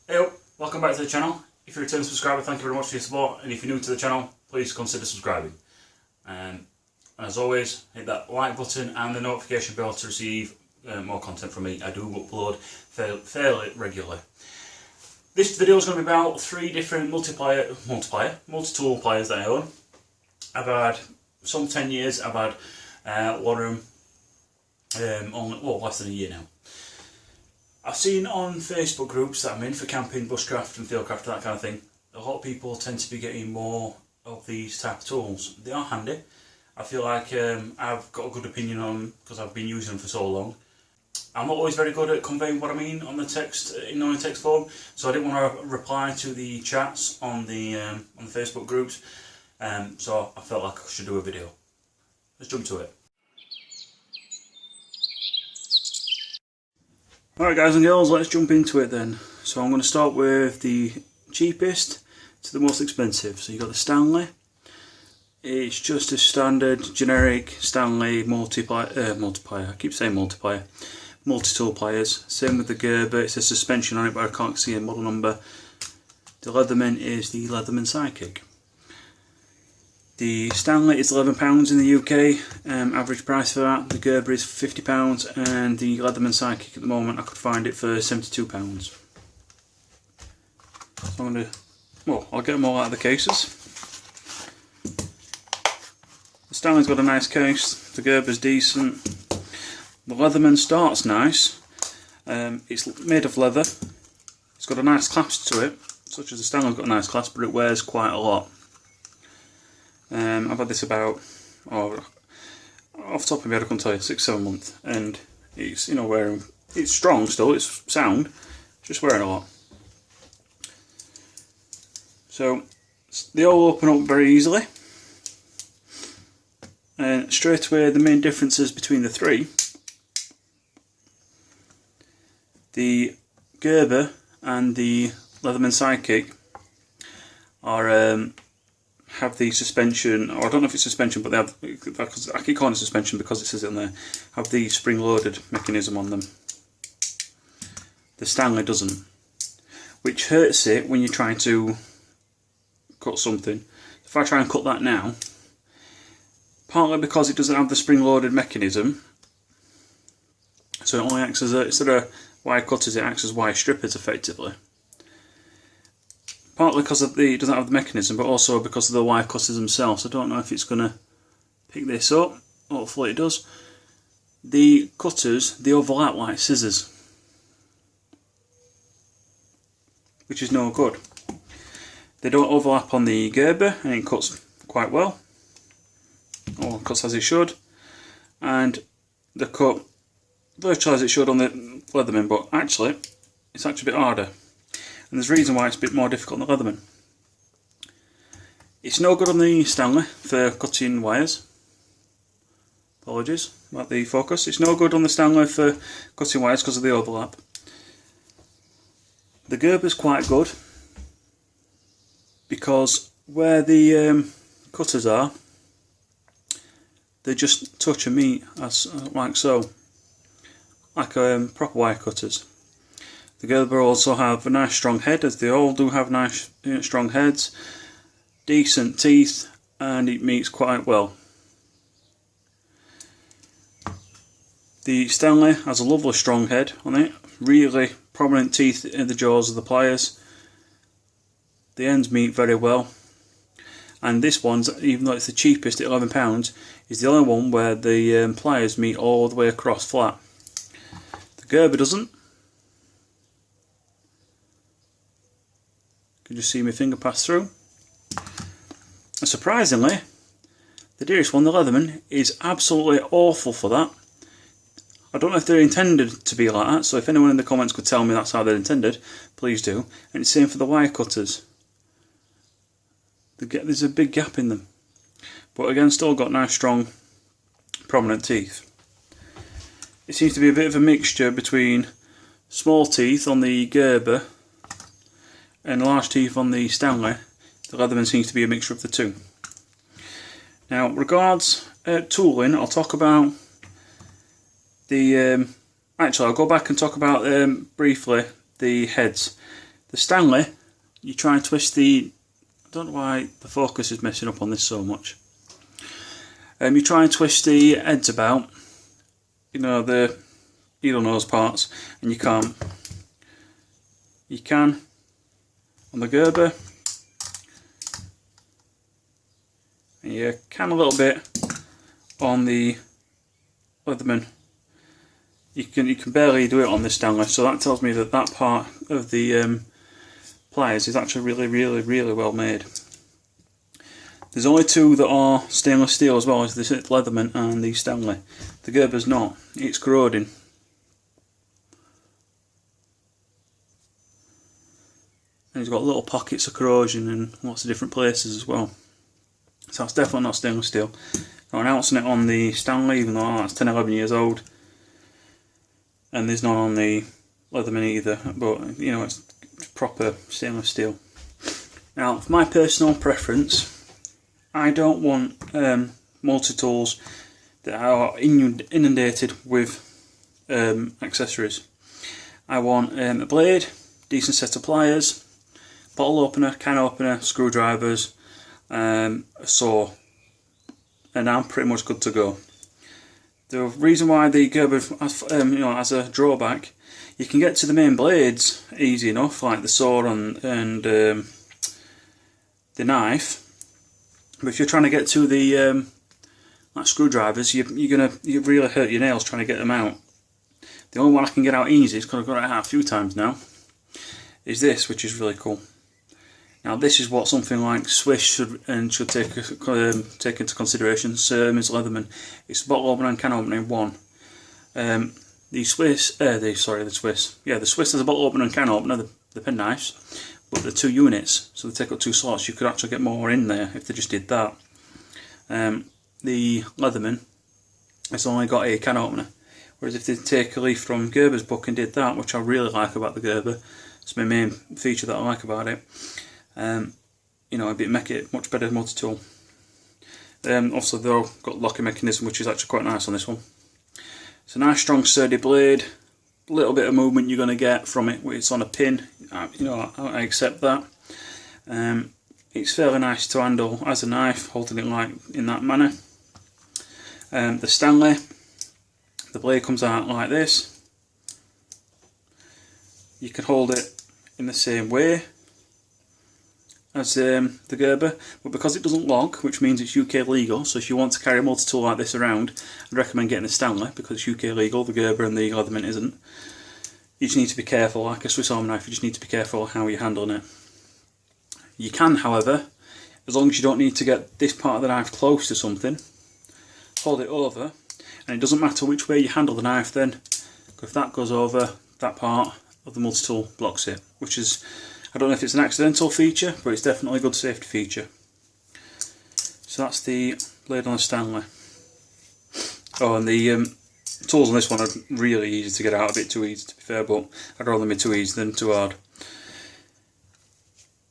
Hey, welcome back to the channel. If you're a returning subscriber, thank you very much for your support, and if you're new to the channel, please consider subscribing. And as always, hit that like button and the notification bell to receive more content from me. I do upload fairly regularly. This video is going to be about 3 different multi-tool pliers that I own. I've had some 10 years, I've had a lot of them less than a year now. I've seen on Facebook groups that I'm in for camping, bushcraft and fieldcraft, that kind of thing, a lot of people tend to be getting more of these type of tools. They are handy. I feel like I've got a good opinion on them because I've been using them for so long. I'm not always very good at conveying what I mean on the text, in text form, so I didn't want to reply to the chats on the Facebook groups, so I felt like I should do a video. Let's jump to it. Alright guys and girls, let's jump into it then. So I'm going to start with the cheapest to the most expensive. So you've got the Stanley. It's just a standard generic Stanley multi-tool pliers. Same with the Gerber, it's a suspension on it but I can't see a model number. The Leatherman is the Leatherman Sidekick. The Stanley is £11 in the UK, average price for that. The Gerber is £50 and the Leatherman Sidekick at the moment I could find it for £72. So I'm going to, I'll get them all out of the cases. The Stanley's got a nice case, the Gerber's decent. The Leatherman starts nice, it's made of leather, it's got a nice clasp to it, such as the Stanley's got a nice clasp, but it wears quite a lot. I've had this about, off the top of my head I couldn't tell you, 6-7 months, and it's, wearing, it's strong still, it's sound, just wearing a lot. So they all open up very easily, and straight away the main differences between the three: the Gerber and the Leatherman Sidekick are have the suspension, or I don't know if it's suspension, but they have, I keep calling it suspension because it says it on there, have the spring-loaded mechanism on them. The Stanley doesn't, which hurts it when you're trying to cut something. If I try and cut that now, partly because it doesn't have the spring-loaded mechanism, so it only acts as instead of wire cutters, it acts as wire strippers effectively. Partly because it doesn't have the mechanism, but also because of the wire cutters themselves. I don't know if it's going to pick this up. Hopefully it does. The cutters, they overlap like scissors, which is no good. They don't overlap on the Gerber, and it cuts quite well, or cuts as it should, and they cut virtually as it should on the Leatherman, but actually it's actually a bit harder. And there's a reason why it's a bit more difficult on the Leatherman. It's no good on the Stanley for cutting wires. Apologies about the focus. It's no good on the Stanley for cutting wires because of the overlap. The Gerber's quite good because where the cutters are, they just touch and meet as like so, like proper wire cutters. The Gerber also have a nice strong head, as they all do have nice strong heads, decent teeth, and it meets quite well. The Stanley has a lovely strong head on it, really prominent teeth in the jaws of the pliers. The ends meet very well, and this one's, even though it's the cheapest at £11, is the only one where the pliers meet all the way across flat. The Gerber doesn't. You can just see my finger pass through. And surprisingly, the dearest one, the Leatherman, is absolutely awful for that. I don't know if they're intended to be like that, so if anyone in the comments could tell me that's how they're intended, please do. And it's the same for the wire cutters. There's a big gap in them. But again, still got nice, strong, prominent teeth. It seems to be a bit of a mixture between small teeth on the Gerber and large teeth on the Stanley. The Leatherman seems to be a mixture of the two. Now, regards tooling, I'll talk about the actually I'll go back and talk about briefly the heads. The Stanley, you try and twist the, I don't know why the focus is messing up on this so much. You try and twist the heads about, you know, the needle nose parts, and you can't. You can on the Gerber, and you can a little bit on the Leatherman. You can barely do it on the Stanley, so that tells me that that part of the pliers is actually really well made. There's only two that are stainless steel as well, as the Leatherman and the Stanley. The Gerber's not, it's corroding. And it's got little pockets of corrosion in lots of different places as well. So it's definitely not stainless steel. I'm announcing it on the Stanley, even though that's 10-11 years old. And there's none on the Leatherman either, but you know, it's proper stainless steel. Now, for my personal preference, I don't want multi-tools that are inundated with accessories. I want a blade, decent set of pliers, bottle opener, can opener, screwdrivers, a saw, and I'm pretty much good to go. The reason why the Gerber has a drawback, you can get to the main blades easy enough, like the saw and the knife. But if you're trying to get to the like screwdrivers, you really hurt your nails trying to get them out. The only one I can get out easy, because I've got it out a few times now, is this, which is really cool. Now this is what something like Swiss should take into consideration. Same as Leatherman. It's bottle opener and can opener in one. The Swiss has a bottle opener and can opener, the pen knives, but they're 2 units, so they take up 2 slots. You could actually get more in there if they just did that. The Leatherman, it's only got a can opener, whereas if they take a leaf from Gerber's book and did that, which I really like about the Gerber, it's my main feature that I like about it. You know, it'd make it much better multi-tool. Also, they've got locking mechanism, which is actually quite nice on this one. It's a nice, strong, sturdy blade. A little bit of movement you're going to get from it. It's on a pin. You know, I accept that. It's fairly nice to handle as a knife, holding it like in that manner. The Stanley, the blade comes out like this. You can hold it in the same way as the Gerber, but because it doesn't lock, which means it's UK legal, so if you want to carry a multi-tool like this around, I'd recommend getting the Stanley because it's UK legal. The Gerber and the Leatherman isn't. You just need to be careful, like a Swiss Army knife, you just need to be careful how you're handling it. You can, however, as long as you don't need to get this part of the knife close to something, hold it over, and it doesn't matter which way you handle the knife then, if that goes over, that part of the multi-tool blocks it, which is, I don't know if it's an accidental feature, but it's definitely a good safety feature. So that's the blade on the Stanley. Oh, and the tools on this one are really easy to get out, a bit too easy to be fair, but I'd rather them be too easy than too hard.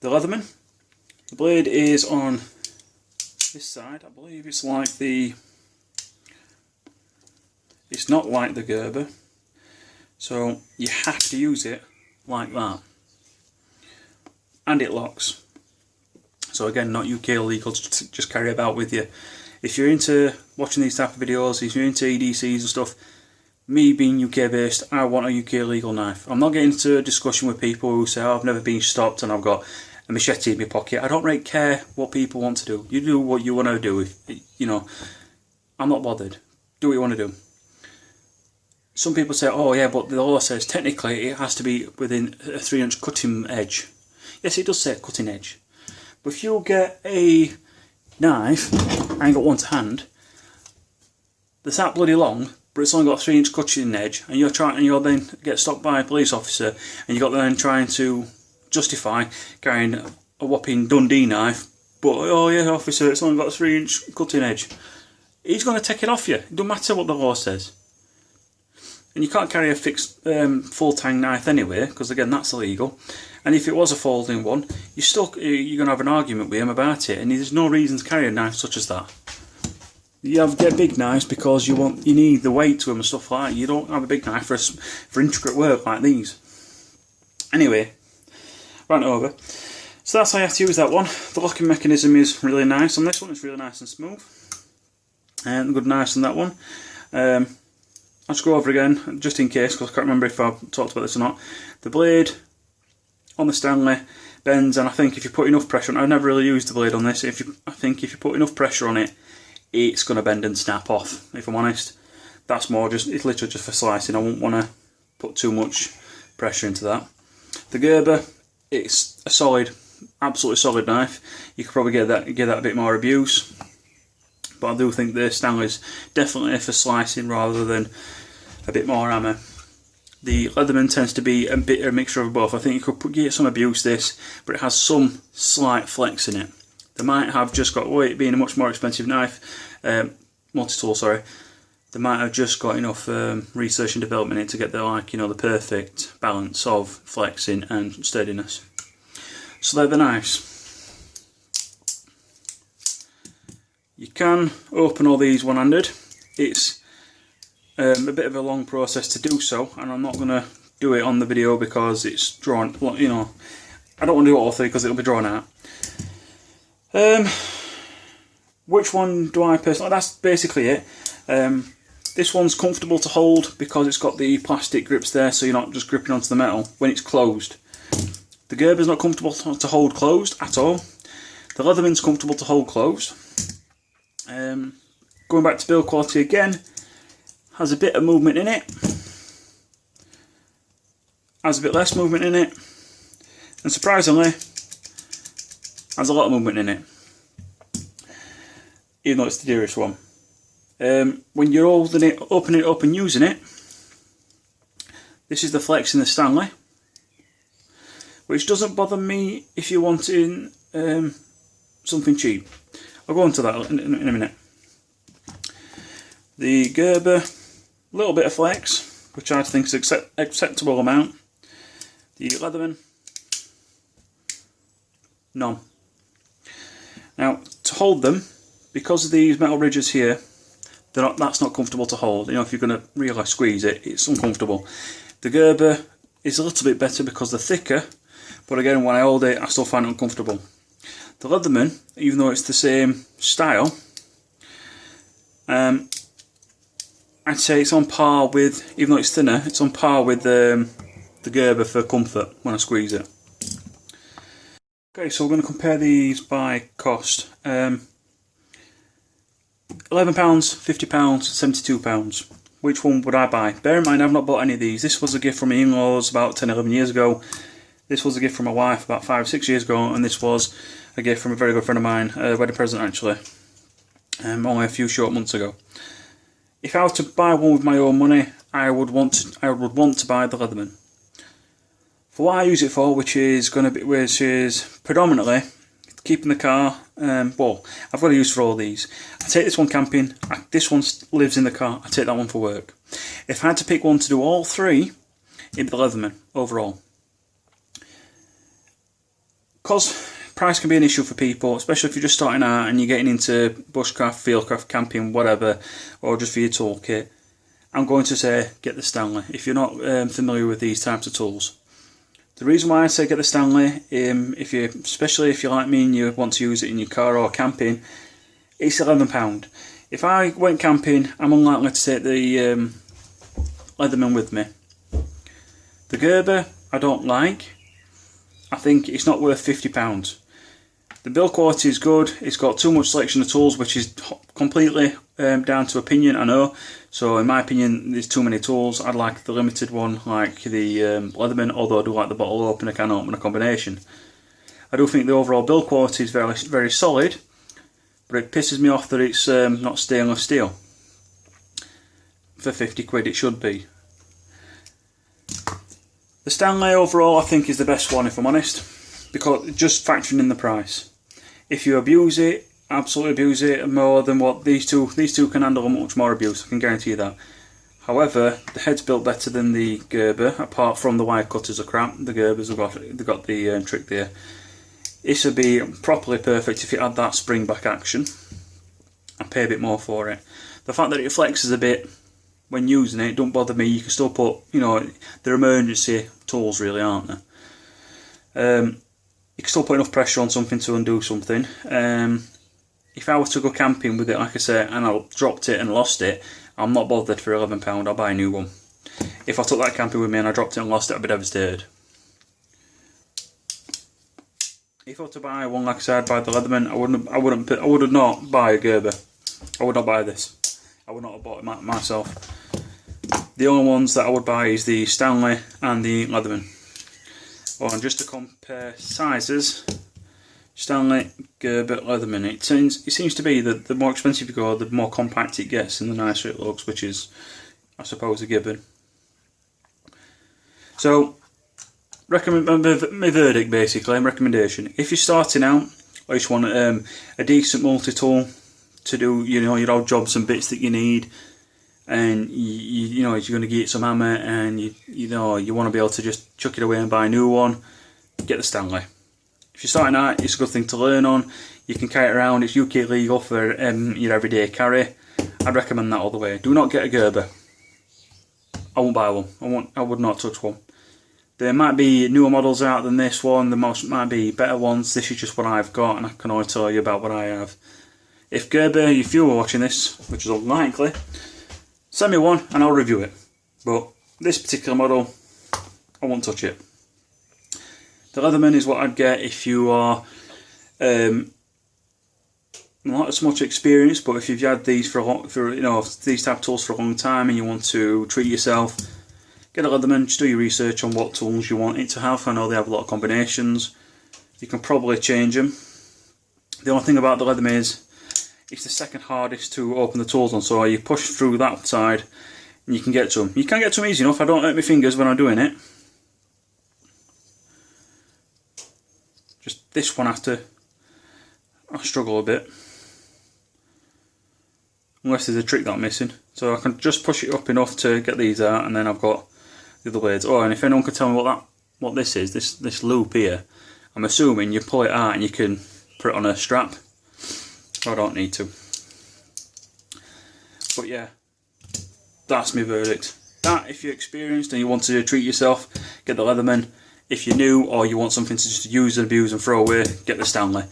The Leatherman, the blade is on this side. I believe it's like it's not like the Gerber, so you have to use it like that. And it locks. So again, not UK illegal to just carry about with you. If you're into watching these type of videos, if you're into EDCs and stuff, me being UK based, I want a UK legal knife. I'm not getting into a discussion with people who say, oh, I've never been stopped and I've got a machete in my pocket. I don't really care what people want to do. You do what you want to do. You know, I'm not bothered. Do what you want to do. Some people say, oh yeah, but the law says technically it has to be within a 3-inch cutting edge. Yes, it does say cutting edge, but if you get a knife, I ain't got one to hand, that's that bloody long, but it's only got a 3-inch cutting edge, and you'll then get stopped by a police officer, and you're then trying to justify carrying a whopping Dundee knife, but oh yeah, officer, it's only got a 3-inch cutting edge. He's going to take it off you. It doesn't matter what the law says. And you can't carry a fixed full-tang knife anyway, because again, that's illegal. And if it was a folding one, you're going to have an argument with him about it, and there's no reason to carry a knife such as that. You get big knives because you need the weight to them and stuff like that. You don't have a big knife for intricate work like these. Anyway, ran it over. So that's how you have to use that one. The locking mechanism is really nice on this one. It's really nice and smooth. And good nice on that one. I'll just go over again, just in case, because I can't remember if I've talked about this or not. The blade on the Stanley bends, and I think if you put enough pressure on it, I've never really used the blade on this, I think if you put enough pressure on it, it's going to bend and snap off, if I'm honest. That's more just, it's literally just for slicing. I won't want to put too much pressure into that. The Gerber, it's a solid, absolutely solid knife. You could probably give that a bit more abuse, but I do think the Stanley's definitely for slicing rather than a bit more hammer. The Leatherman tends to be a bit of a mixture of both. I think you could get some abuse this, but it has some slight flex in it. They might have just got, it being a much more expensive knife, multi-tool, sorry, they might have just got enough research and development in it to get the, like, you know, the perfect balance of flexing and sturdiness. So they're the knives. You can open all these one-handed. It's a bit of a long process to do so, and I'm not going to do it on the video because it's drawn, you know, I don't want to do it all three because it'll be drawn out. Which one do I personally, that's basically it. This one's comfortable to hold because it's got the plastic grips there, so you're not just gripping onto the metal when it's closed. The Gerber's not comfortable to hold closed at all. The Leatherman's comfortable to hold closed. Going back to build quality again, has a bit of movement in it, has a bit less movement in it, and surprisingly has a lot of movement in it, even though it's the dearest one. When you're opening it up and using it, this is the flex in the Stanley, which doesn't bother me if you're wanting something cheap. I'll go on to that in a minute. The Gerber, a little bit of flex, which I think is acceptable amount. The Leatherman, none. Now, to hold them, because of these metal ridges here, that's not comfortable to hold. You know, if you're going to really squeeze it, it's uncomfortable. The Gerber is a little bit better because they're thicker, but again, when I hold it, I still find it uncomfortable. The Leatherman, even though it's the same style, I'd say it's on par with, even though it's thinner, it's on par with the Gerber for comfort when I squeeze it. Okay, so we're going to compare these by cost. £11, £50, £72. Which one would I buy? Bear in mind, I've not bought any of these. This was a gift from my in-laws about 10-11 years ago. This was a gift from my wife about 5-6 years ago, and this was a gift from a very good friend of mine, a wedding present actually, only a few short months ago. If I were to buy one with my own money, I would want to buy the Leatherman. For what I use it for, which is predominantly keeping the car. Well, I've got to use for all these. I take this one camping. This one lives in the car. I take that one for work. If I had to pick one to do all three, it'd be the Leatherman overall. Because price can be an issue for people, especially if you're just starting out and you're getting into bushcraft, fieldcraft, camping, whatever, or just for your toolkit. I'm going to say get the Stanley if you're not familiar with these types of tools. The reason why I say get the Stanley, especially if you're like me and you want to use it in your car or camping, it's £11. If I went camping, I'm unlikely to take the Leatherman with me. The Gerber I don't like. I think it's not worth £50. The build quality is good. It's got too much selection of tools, which is completely down to opinion, I know. So in my opinion, there's too many tools. I'd like the limited one, like the Leatherman, although I do like the bottle opener, can opener combination. I do think the overall build quality is very, very solid, but it pisses me off that it's not stainless steel. For 50 quid it should be. The Stanley overall I think is the best one, if I'm honest, because just factoring in the price. If you abuse it, absolutely abuse it more than what these two can handle, much more abuse, I can guarantee you that. However, the head's built better than the Gerber, apart from the wire cutters are crap. The Gerbers have got the trick there. This would be properly perfect if it had that spring back action. I'd pay a bit more for it. The fact that it flexes a bit when using it don't bother me. You can still put, you know, they're emergency tools really, aren't they? You can still put enough pressure on something to undo something. If I was to go camping with it, like I say, and I dropped it and lost it, I'm not bothered for £11, I'll buy a new one. If I took that camping with me and I dropped it and lost it, I'd be devastated. If I were to buy one, like I said, I'd buy the Leatherman. I would not buy a Gerber. I would not buy this. I would not have bought it myself. The only ones that I would buy is the Stanley and the Leatherman. Oh, and just to compare sizes, Stanley, Gerber, Leatherman. It seems to be that the more expensive you go, the more compact it gets and the nicer it looks, which is, I suppose, a given. So, recommend my verdict basically, my recommendation. If you're starting out, or you just want a decent multi-tool to do, you know, your odd jobs and bits that you need, and you know you're going to get some hammer, and you know you want to be able to just chuck it away and buy a new one, get the Stanley. If you're starting out, it's a good thing to learn on. You can carry it around. It's UK legal for your everyday carry. I'd recommend that all the way. Do not get a Gerber. I won't buy one. I would not touch one. There might be newer models out than this one. There might be better ones. This is just what I've got, and I can only tell you about what I have. If Gerber, if you were watching this, which is unlikely, send me one and I'll review it. But this particular model, I won't touch it. The Leatherman is what I'd get if you are not as much experience, but if you've had these these type of tools for a long time and you want to treat yourself, get a Leatherman. Just do your research on what tools you want it to have. I know they have a lot of combinations. You can probably change them. The only thing about the Leatherman is it's the second hardest to open the tools on, so you push through that side and you can get to them. You can get to them easy enough. I don't hurt my fingers when I'm doing it. Just this one I struggle a bit. Unless there's a trick that I'm missing. So I can just push it up enough to get these out, and then I've got the other blades. Oh, and if anyone can tell me what this is, this loop here, I'm assuming you pull it out and you can put it on a strap. I don't need to. But yeah, that's my verdict. That, if you're experienced and you want to treat yourself, get the Leatherman. If you're new or you want something to just use and abuse and throw away, get the Stanley.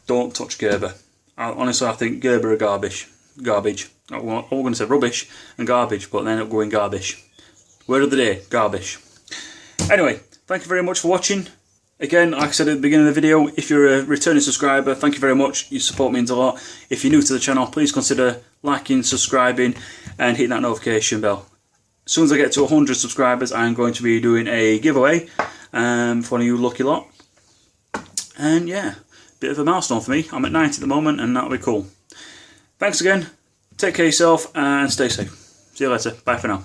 Don't touch Gerber. Honestly, I think Gerber are garbage. I'm going to say rubbish and garbage, but then it'll go in garbage. Word of the day, garbage. Anyway, thank you very much for watching. Again, like I said at the beginning of the video, if you're a returning subscriber, thank you very much. Your support means a lot. If you're new to the channel, please consider liking, subscribing, and hitting that notification bell. As soon as I get to 100 subscribers, I'm going to be doing a giveaway for one of you lucky lot. And yeah, bit of a milestone for me. I'm at 90 at the moment, and that'll be cool. Thanks again. Take care of yourself and stay safe. See you later. Bye for now.